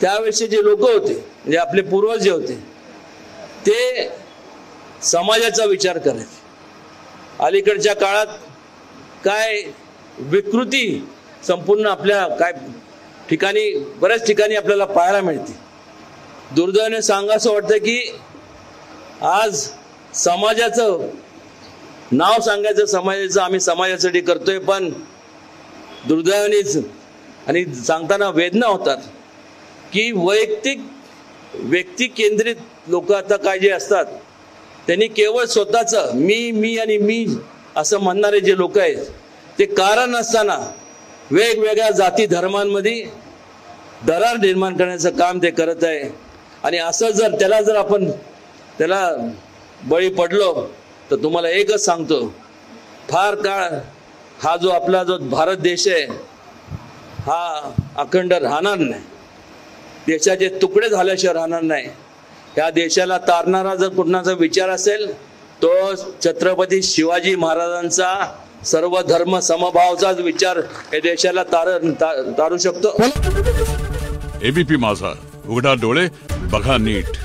त्यावेळेचे जे लोक होते म्हणजे आपले पूर्वज जे होते ते समाजाचा विचार करायचे। अलीकडच्या काळात काय विकृती संपूर्ण आपल्या काय ठिकाणी बऱ्याच ठिकाणी आपल्याला पाहायला मिळते। दुर्दैवाने सांगायचं वाटतं की आज समाजाचं नाव सांगायचं समाजाचं आम्ही समाजासाठी करतोय, पण दुर्दैवानेच आणि सांगताना वेदना होतात की व्यक्ती केंद्रित लोक आता काय जे असतात त्यांनी केवळ स्वतःचं मी आणि मी असं म्हणणारे जे लोक आहेत ते कारण असताना वेगवेगळ्या जाती धर्मांमध्ये दरार निर्माण करण्याचं काम ते करत आहे। आणि असं जर आपण त्याला बळी पडलो तर तुम्हाला एकच सांगतो, फार काळ हा जो आपला जो भारत देश आहे हा अखंड राहणार नाही, देशाचे तुकडे झाल्याशिवाय राहणार नाही। या देशाला तारणारा जर कुणाचा विचार असेल तो छत्रपती शिवाजी महाराजांचा सर्व धर्म समभावचाच विचार या देशाला तारू शकतो। एबीपी माझा, उघडा डोळे बघा नीट।